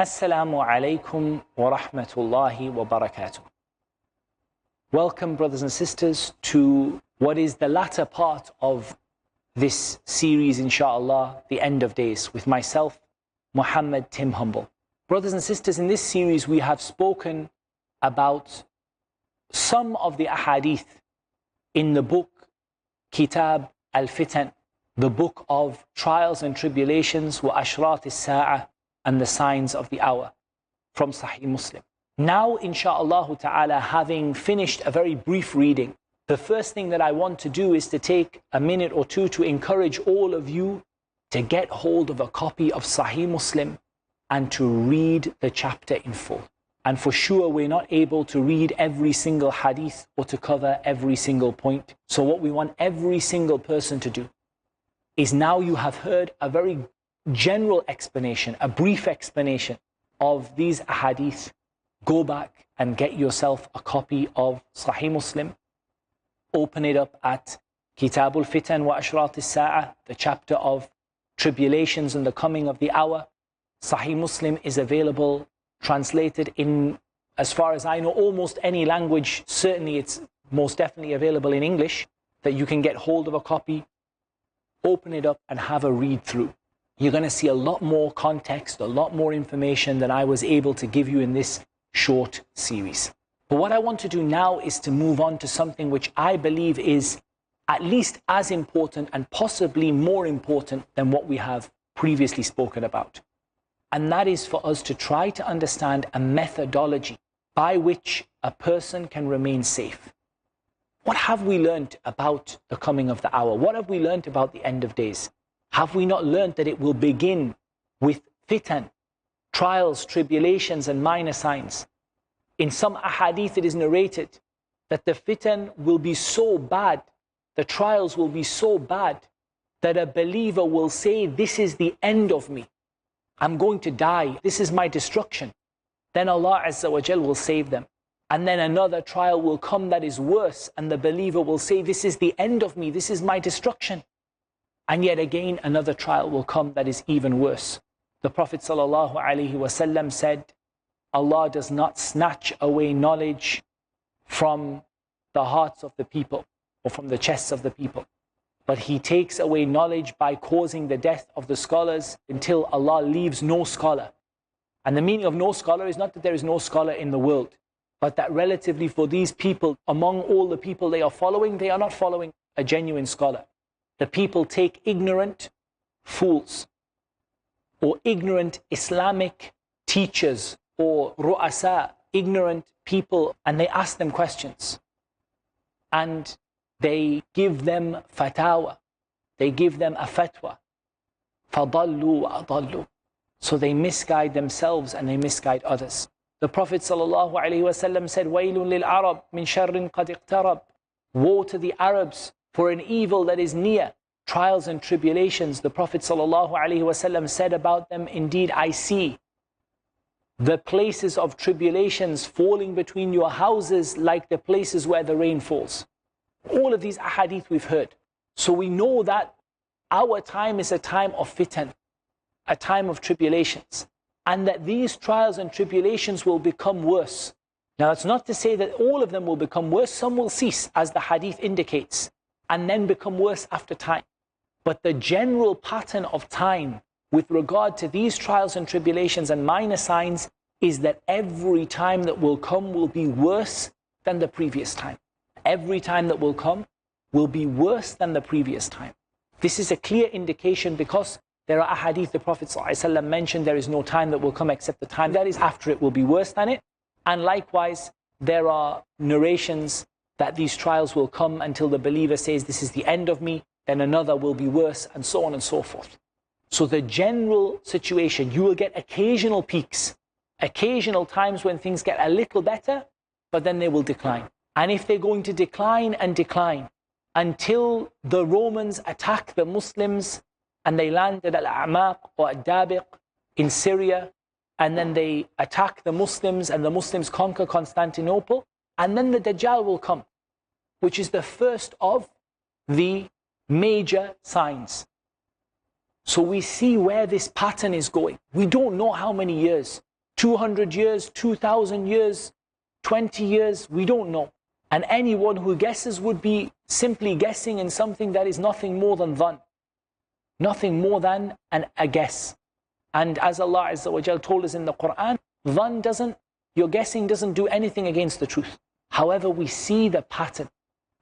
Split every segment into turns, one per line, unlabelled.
Assalamu alaikum wa rahmatullahi wa barakatuh. Welcome, brothers and sisters, to what is the latter part of this series, inshallah, the end of days, with myself, Muhammad Tim Humble. Brothers and sisters, in this series we have spoken about some of the ahadith in the book Kitab al-Fitan, the book of trials and tribulations, wa ashrat as-sa'ah, and the signs of the hour, from Sahih Muslim. Now, insha'Allah ta'ala, having finished a very brief reading, the first thing that I want to do is to take a minute or two to encourage all of you to get hold of a copy of Sahih Muslim and to read the chapter in full. And for sure, we're not able to read every single hadith or to cover every single point. So what we want every single person to do is, now you have heard a very general explanation, a brief explanation of these ahadith, go back and get yourself a copy of Sahih Muslim. Open it up at Kitab al-Fitan wa ashrat as-sa'ah, the chapter of tribulations and the coming of the hour. Sahih Muslim is available, translated in, as far as I know, almost any language. Certainly it's most definitely available in English, that you can get hold of a copy, open it up and have a read through. You're going to see a lot more context, a lot more information than I was able to give you in this short series. But what I want to do now is to move on to something which I believe is at least as important and possibly more important than what we have previously spoken about. And that is for us to try to understand a methodology by which a person can remain safe. What have we learned about the coming of the hour? What have we learned about the end of days? Have we not learned that it will begin with fitan, trials, tribulations and minor signs? In some ahadith it is narrated that the fitan will be so bad, the trials will be so bad, that a believer will say, this is the end of me. I'm going to die. This is my destruction. Then Allah Azza wa Jal will save them. And then another trial will come that is worse, and the believer will say, this is the end of me. This is my destruction. And yet again, another trial will come that is even worse. The Prophet ﷺ said, Allah does not snatch away knowledge from the hearts of the people or from the chests of the people, but He takes away knowledge by causing the death of the scholars until Allah leaves no scholar. And the meaning of no scholar is not that there is no scholar in the world, but that relatively for these people, among all the people they are not following a genuine scholar. The people take ignorant fools or ignorant Islamic teachers or ru'asa, ignorant people, and they ask them questions. And they give them fatawa. They give them a fatwa. فَضَلُّوا وَأَضَلُّوا. So they misguide themselves and they misguide others. The Prophet ﷺ said, وَيْلٌ لِلْعَرَبِ مِنْ شَرٍّ قَدْ اقْتَرَبْ. Woe to the Arabs for an evil that is near. Trials and tribulations, the Prophet ﷺ said about them, indeed I see the places of tribulations falling between your houses like the places where the rain falls. All of these ahadith we've heard. So we know that our time is a time of fitan, a time of tribulations, and that these trials and tribulations will become worse. Now that's not to say that all of them will become worse. Some will cease, as the hadith indicates, and then become worse after time. But the general pattern of time with regard to these trials and tribulations and minor signs is that every time that will come will be worse than the previous time. Every time that will come will be worse than the previous time. This is a clear indication, because there are ahadith the Prophet ﷺ mentioned there is no time that will come except the time that is after it will be worse than it. And likewise, there are narrations that these trials will come until the believer says, this is the end of me, then another will be worse, and so on and so forth. So the general situation, you will get occasional peaks, occasional times when things get a little better, but then they will decline. And if they're going to decline and decline until the Romans attack the Muslims and they land at Al-A'maq or Ad-Dabiq in Syria, and then they attack the Muslims and the Muslims conquer Constantinople, and then the Dajjal will come, which is the first of the major signs. So we see where this pattern is going. We don't know how many years. 200 years, 2,000 years, 20 years, we don't know. And anyone who guesses would be simply guessing in something that is nothing more than dhann. Nothing more than a guess. And as Allah Azza wa Jal told us in the Quran, your guessing doesn't do anything against the truth. However, we see the pattern,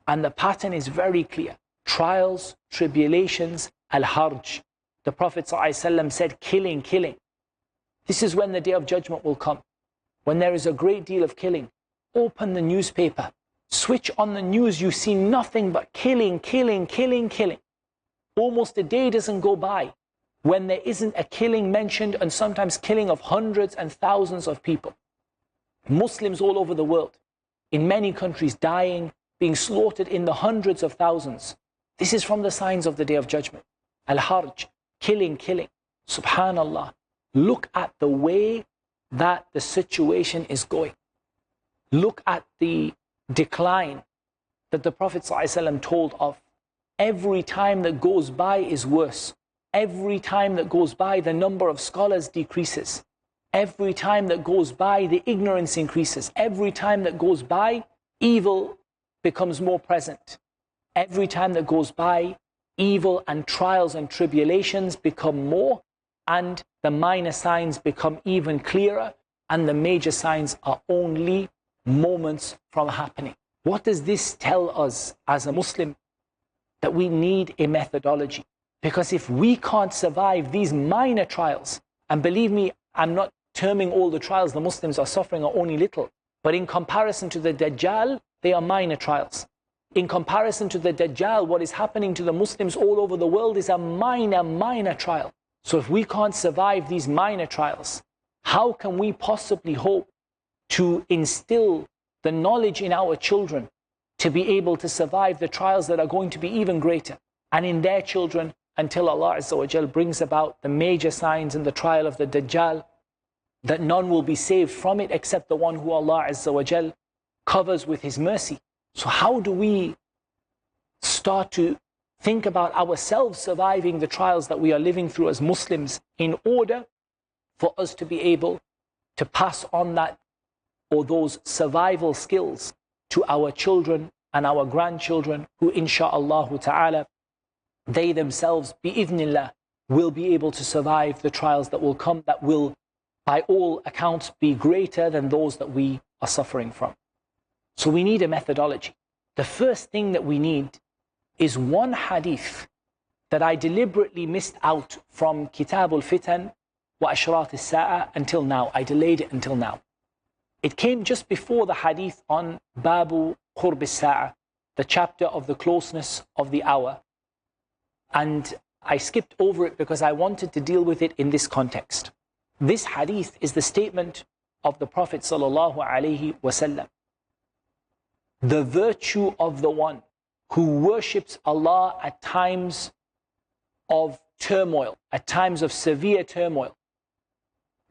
and the pattern is very clear. Trials, tribulations, al-harj. The Prophet ﷺ said, killing. This is when the Day of Judgment will come. When there is a great deal of killing. Open the newspaper. Switch on the news, you see nothing but killing. Almost a day doesn't go by when there isn't a killing mentioned, and sometimes killing of hundreds and thousands of people. Muslims all over the world, in many countries, dying, being slaughtered in the hundreds of thousands. This is from the signs of the Day of Judgment. Al-harj, killing. Subhanallah. Look at the way that the situation is going. Look at the decline that the Prophet ﷺ told of. Every time that goes by is worse. Every time that goes by, the number of scholars decreases. Every time that goes by, the ignorance increases. Every time that goes by, evil becomes more present. Every time that goes by, evil and trials and tribulations become more, and the minor signs become even clearer, and the major signs are only moments from happening. What does this tell us as a Muslim? That we need a methodology. Because if we can't survive these minor trials, and believe me, I'm not terming all the trials the Muslims are suffering are only little, but in comparison to the Dajjal, they are minor trials. In comparison to the Dajjal, what is happening to the Muslims all over the world is a minor trial. So if we can't survive these minor trials, how can we possibly hope to instill the knowledge in our children to be able to survive the trials that are going to be even greater, and in their children, until Allah Azza wa Jal brings about the major signs in the trial of the Dajjal, that none will be saved from it except the one who Allah Azza wa Jal covers with His mercy. So how do we start to think about ourselves surviving the trials that we are living through as Muslims, in order for us to be able to pass on that, or those survival skills, to our children and our grandchildren, who insha'Allah ta'ala, they themselves, bi'idhnillah, will be able to survive the trials that will come, that will, by all accounts, be greater than those that we are suffering from. So we need a methodology. The first thing that we need is one hadith that I deliberately missed out from Kitab al-Fitan wa Ashrat al-Sa'a until now. I delayed it until now. It came just before the hadith on Babu Qurb al-Sa'a, the chapter of the closeness of the hour. And I skipped over it because I wanted to deal with it in this context. This hadith is the statement of the Prophet sallallahu alaihi wasallam. The virtue of the one who worships Allah at times of turmoil, at times of severe turmoil.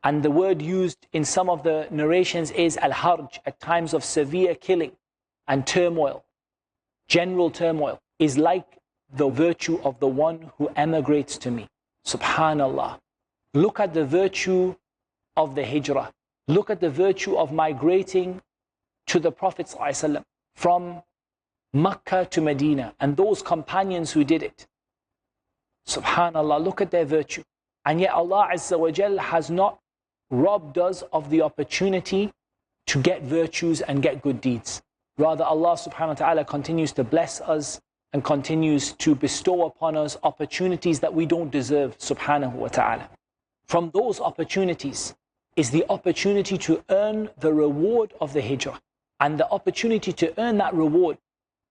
And the word used in some of the narrations is al-harj, at times of severe killing and turmoil, general turmoil, is like the virtue of the one who emigrates to me. Subhanallah. Look at the virtue of the hijrah. Look at the virtue of migrating to the Prophet ﷺ from Makkah to Medina, and those companions who did it. Subhanallah, look at their virtue. And yet Allah Azza wa Jal has not robbed us of the opportunity to get virtues and get good deeds. Rather, Allah subhanahu wa ta'ala continues to bless us and continues to bestow upon us opportunities that we don't deserve, subhanahu wa ta'ala. From those opportunities is the opportunity to earn the reward of the hijrah. And the opportunity to earn that reward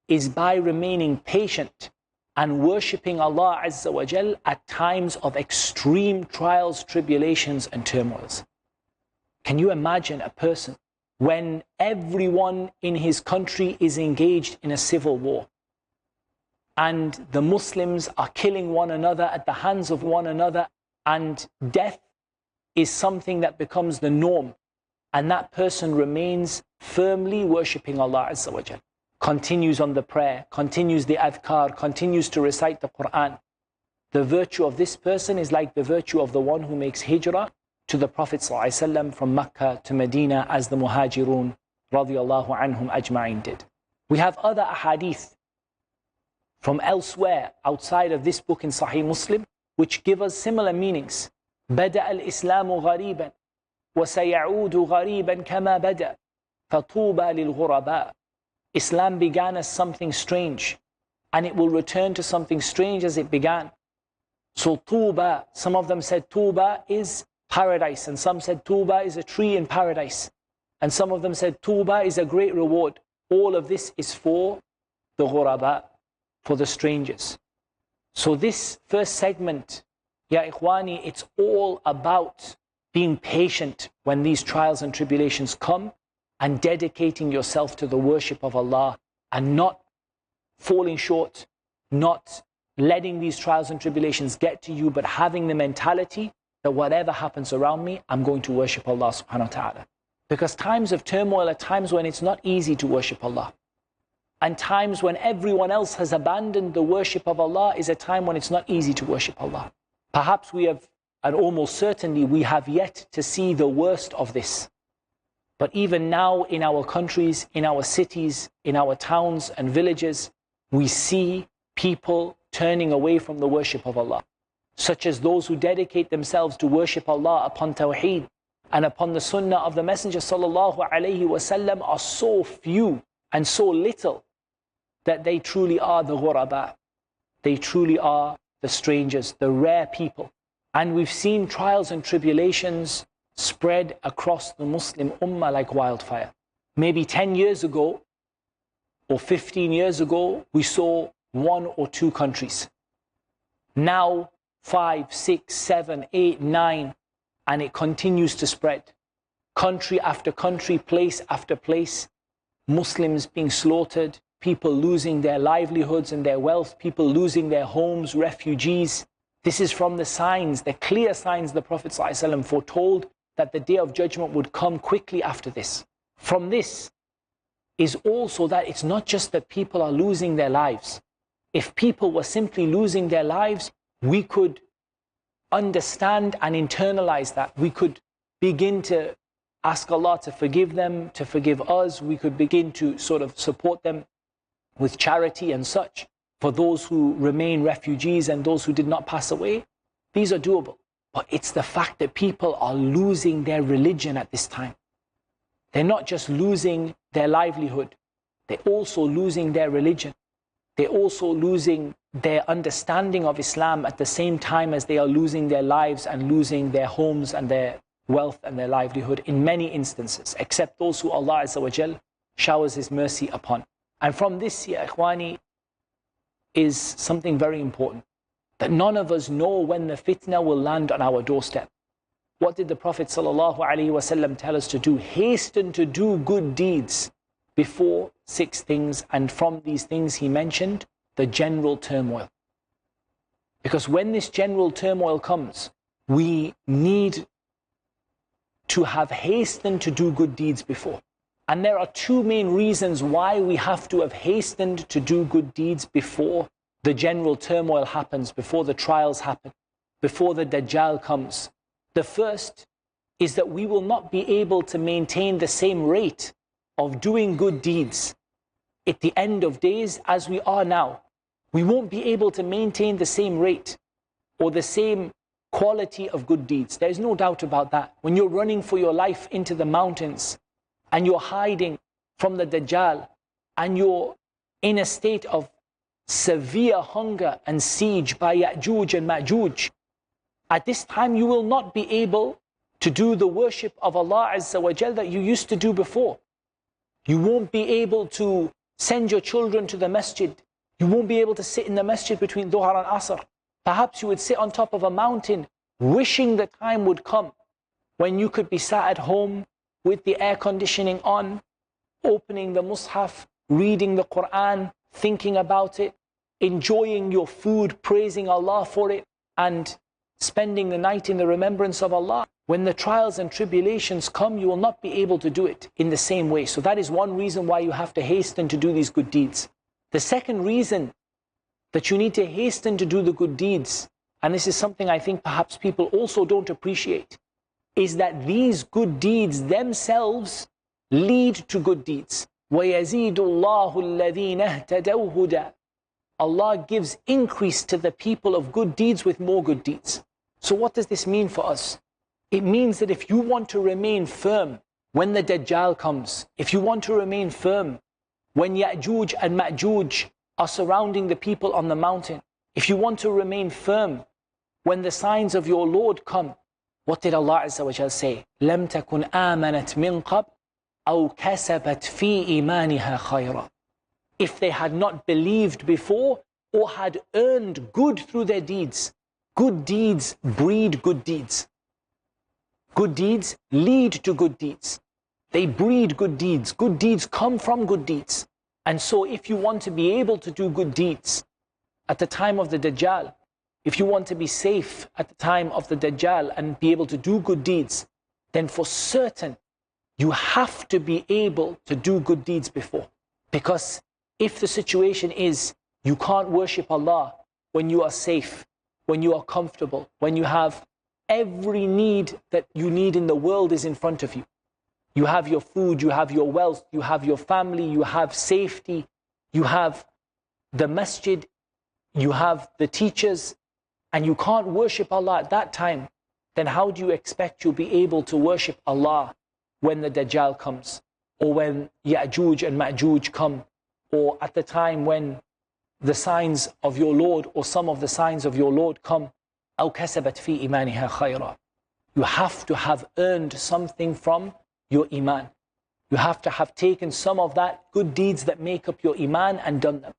is by remaining patient and worshipping Allah Azza wa Jal at times of extreme trials, tribulations and turmoils. Can you imagine a person when everyone in his country is engaged in a civil war, and the Muslims are killing one another at the hands of one another, and death is something that becomes the norm, and that person remains firmly worshipping Allah Azza wa Jal, continues on the prayer, continues the adhkar, continues to recite the Quran? The virtue of this person is like the virtue of the one who makes hijrah to the Prophet ﷺ from Mecca to Medina as the Muhajirun radiyallahu anhum ajma'in did. We have other ahadith from elsewhere outside of this book in Sahih Muslim which give us similar meanings. بدأ الإسلام غريبا وسيعود غريبا كما بدأ فطوبى للغرباء. Islam began as something strange and it will return to something strange as it began. So Tuba, some of them said Tuba is paradise, and some said Tuba is a tree in paradise, and some of them said Tuba is a great reward. All of this is for the ghuraba, for the strangers. So this first segment, Ya Ikhwani, it's all about being patient when these trials and tribulations come and dedicating yourself to the worship of Allah and not falling short, not letting these trials and tribulations get to you, but having the mentality that whatever happens around me, I'm going to worship Allah subhanahu wa ta'ala. Because times of turmoil are times when it's not easy to worship Allah. And times when everyone else has abandoned the worship of Allah is a time when it's not easy to worship Allah. Perhaps we have, and almost certainly we have yet to see the worst of this. But even now in our countries, in our cities, in our towns and villages, we see people turning away from the worship of Allah, such as those who dedicate themselves to worship Allah upon Tawheed and upon the Sunnah of the Messenger sallallahu alaihi wasallam are so few and so little that they truly are the ghuraba. They truly are the strangers, the rare people. And we've seen trials and tribulations spread across the Muslim ummah like wildfire. Maybe 10 years ago or 15 years ago, we saw 1 or 2 countries. Now 5, 6, 7, 8, 9, and it continues to spread. Country after country, place after place, Muslims being slaughtered, people losing their livelihoods and their wealth, people losing their homes, refugees. This is from the signs, the clear signs the Prophet ﷺ foretold that the day of judgment would come quickly after this. From this is also that it's not just that people are losing their lives. If people were simply losing their lives, we could understand and internalize that. We could begin to ask Allah to forgive them, to forgive us. We could begin to sort of support them with charity and such. For those who remain refugees and those who did not pass away, these are doable. But it's the fact that people are losing their religion at this time. They're not just losing their livelihood, they're also losing their religion. They're also losing their understanding of Islam at the same time as they are losing their lives and losing their homes and their wealth and their livelihood in many instances, except those who Allah Azza wa Jal showers His mercy upon. And from this, Ya Ikhwani, is something very important, that none of us know when the fitna will land on our doorstep. What did the Prophet ﷺ tell us to do? Hasten to do good deeds before 6 things, and from these things he mentioned the general turmoil. Because when this general turmoil comes, we need to have hastened to do good deeds before. And there are 2 main reasons why we have to have hastened to do good deeds before the general turmoil happens, before the trials happen, before the Dajjal comes. The first is that we will not be able to maintain the same rate of doing good deeds at the end of days as we are now. We won't be able to maintain the same rate or the same quality of good deeds. There's no doubt about that. When you're running for your life into the mountains and you're hiding from the Dajjal and you're in a state of severe hunger and siege by Ya'juj and Ma'juj, at this time you will not be able to do the worship of Allah Azza wa Jal that you used to do before. You won't be able to send your children to the masjid. You won't be able to sit in the masjid between Dhuhr and Asr. Perhaps you would sit on top of a mountain wishing the time would come when you could be sat at home with the air conditioning on, opening the Mus'haf, reading the Quran, thinking about it, enjoying your food, praising Allah for it, and spending the night in the remembrance of Allah. When the trials and tribulations come, you will not be able to do it in the same way. So that is one reason why you have to hasten to do these good deeds. The second reason that you need to hasten to do the good deeds, and this is something I think perhaps people also don't appreciate, is that these good deeds themselves lead to good deeds. وَيَزِيدُ اللَّهُ الَّذِينَ اهْتَدَوْا هُدًى. Allah gives increase to the people of good deeds with more good deeds. So what does this mean for us? It means that if you want to remain firm when the Dajjal comes, if you want to remain firm when Ya'juj and Ma'juj are surrounding the people on the mountain, if you want to remain firm when the signs of your Lord come, what did Allah Azza wa Jal say? لَمْ تَكُنْ آمَنَتْ مِنْ قَبْلِ أَوْ كَسَبَتْ فِي إِيمَانِهَا خَيْرًا. If they had not believed before or had earned good through their deeds. Good deeds breed good deeds. Good deeds lead to good deeds. They breed good deeds. Good deeds come from good deeds. And so if you want to be able to do good deeds at the time of the Dajjal, if you want to be safe at the time of the Dajjal and be able to do good deeds, then for certain you have to be able to do good deeds before. Because if the situation is you can't worship Allah when you are safe, when you are comfortable, when you have every need that you need in the world is in front of you. You have your food, you have your wealth, you have your family, you have safety, you have the masjid, you have the teachers, and you can't worship Allah at that time, then how do you expect you'll be able to worship Allah when the Dajjal comes, or when Ya'juj and Ma'juj come, or at the time when the signs of your Lord or some of the signs of your Lord come? أَوْ كَسَبَتْ فِي إِيمَانِهَا خَيْرًا. You have to have earned something from your iman. You have to have taken some of that good deeds that make up your iman and done them.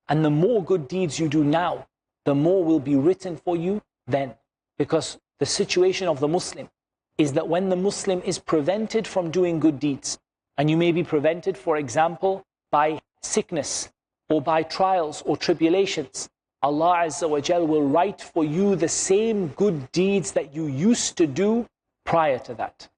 And the more good deeds you do now, the more will be written for you then. Because the situation of the Muslim is that when the Muslim is prevented from doing good deeds, and you may be prevented, for example, by sickness or by trials or tribulations, Allah Azza wa Jal will write for you the same good deeds that you used to do prior to that.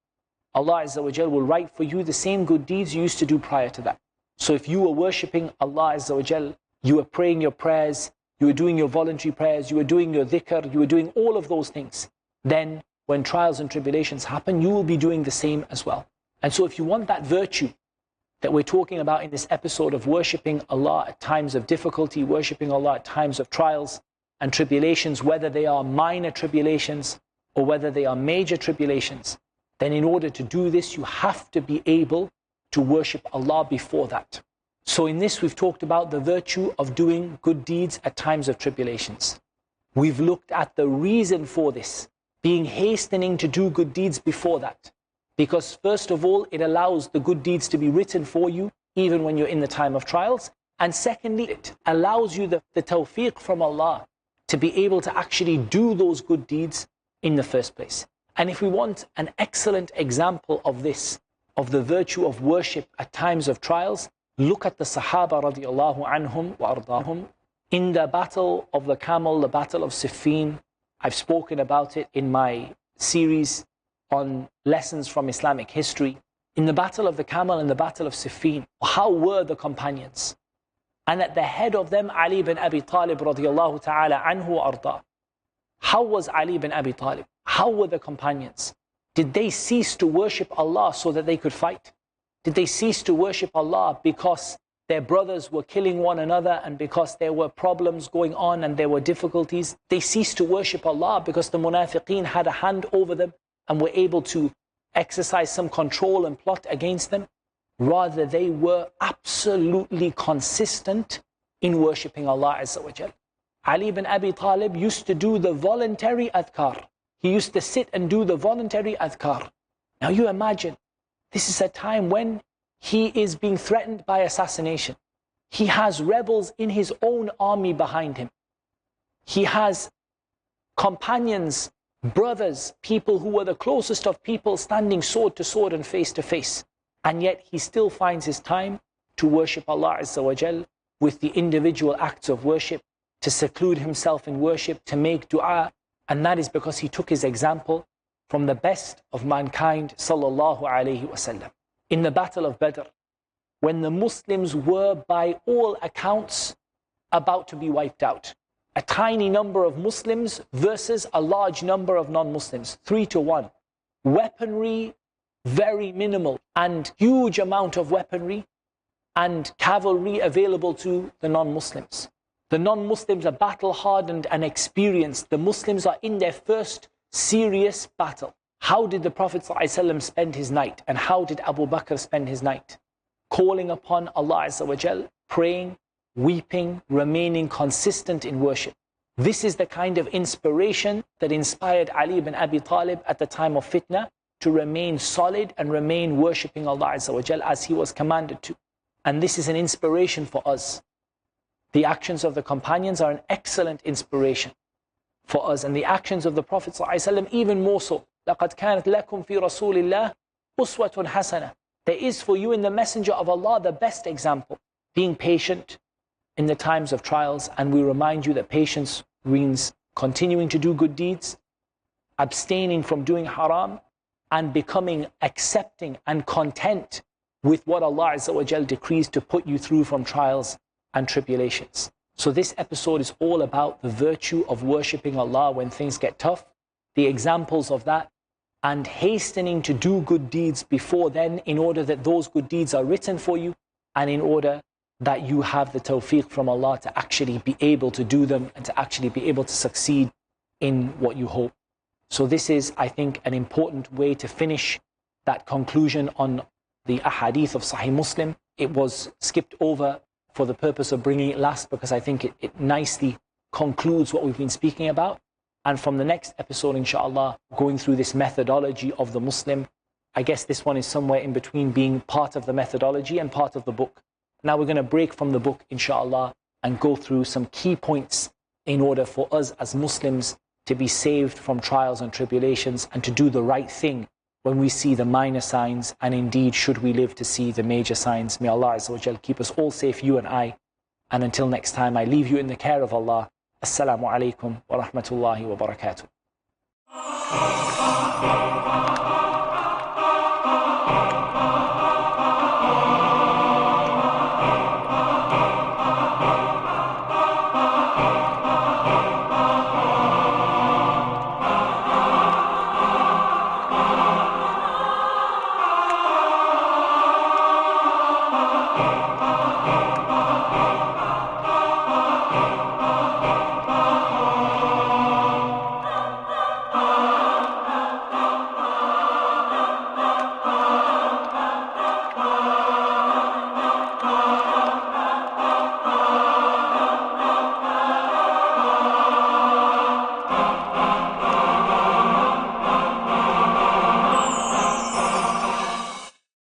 Allah Azza wa Jal will write for you the same good deeds you used to do prior to that. So if you were worshipping Allah Azza wa Jal, you were praying your prayers, you were doing your voluntary prayers, you were doing your dhikr, you were doing all of those things, then when trials and tribulations happen, you will be doing the same as well. And so if you want that virtue that we're talking about in this episode of worshipping Allah at times of difficulty, worshipping Allah at times of trials and tribulations, whether they are minor tribulations or whether they are major tribulations, then in order to do this, you have to be able to worship Allah before that. So in this, we've talked about the virtue of doing good deeds at times of tribulations. We've looked at the reason for this, being hastening to do good deeds before that. Because first of all, it allows the good deeds to be written for you, even when you're in the time of trials. And secondly, it allows you the tawfiq from Allah to be able to actually do those good deeds in the first place. And if we want an excellent example of this, of the virtue of worship at times of trials, look at the Sahaba radiallahu anhum wa ardahum. In the battle of the camel, the battle of Siffin, I've spoken about it in my series on lessons from Islamic history. In the battle of the camel and the battle of Siffin, how were the companions? And at the head of them, Ali bin Abi Talib radiallahu ta'ala anhu wa arda. How was Ali bin Abi Talib? How were the companions? Did they cease to worship Allah so that they could fight? Did they cease to worship Allah because their brothers were killing one another and because there were problems going on and there were difficulties? They ceased to worship Allah because the munafiqeen had a hand over them and were able to exercise some control and plot against them. Rather, they were absolutely consistent in worshipping Allah Azza wa Jal. Ali bin Abi Talib used to do the voluntary adhkar. He used to sit and do the voluntary adhkar. Now you imagine, this is a time when he is being threatened by assassination. He has rebels in his own army behind him. He has companions, brothers, people who were the closest of people standing sword to sword and face to face. And yet he still finds his time to worship Allah Azza wa Jal with the individual acts of worship, to seclude himself in worship, to make dua. And that is because he took his example from the best of mankind, sallallahu alayhi wasallam. In the battle of Badr, when the Muslims were by all accounts about to be wiped out, a tiny number of Muslims versus a large number of non-Muslims, 3 to 1. weaponry very minimal, and huge amount of weaponry and cavalry available to the non-Muslims. The non-Muslims are battle-hardened and experienced. The Muslims are in their first serious battle. How did the Prophet ﷺ spend his night? And how did Abu Bakr spend his night? Calling upon Allah Azza wa Jal, praying, weeping, remaining consistent in worship. This is the kind of inspiration that inspired Ali ibn Abi Talib at the time of fitna to remain solid and remain worshipping Allah Azza wa Jal as he was commanded to. And this is an inspiration for us. The actions of the companions are an excellent inspiration for us, and the actions of the Prophet ﷺ even more so. لَقَدْ كَانَتْ لَكُمْ فِي رَسُولِ اللَّهِ أُسْوَةٌ حَسَنَةٌ. There is for you in the Messenger of Allah the best example, being patient in the times of trials. And we remind you that patience means continuing to do good deeds, abstaining from doing haram, and becoming accepting and content with what Allah Azza wa Jal decrees to put you through from trials and tribulations. So this episode is all about the virtue of worshipping Allah when things get tough, the examples of that, and hastening to do good deeds before then, in order that those good deeds are written for you, and in order that you have the tawfiq from Allah to actually be able to do them and to actually be able to succeed in what you hope. So this is, I think, an important way to finish that conclusion on the ahadith of Sahih Muslim. It was skipped over for the purpose of bringing it last, because I think it nicely concludes what we've been speaking about. And from the next episode, inshallah, going through this methodology of the Muslim, I guess this one is somewhere in between being part of the methodology and part of the book. Now we're going to break from the book, inshallah, and go through some key points in order for us as Muslims to be saved from trials and tribulations and to do the right thing when we see the minor signs, and indeed should we live to see the major signs. May Allah Azza wa Jal keep us all safe, you and I. And until next time, I leave you in the care of Allah. Assalamu alaikum wa rahmatullahi wa barakatuh.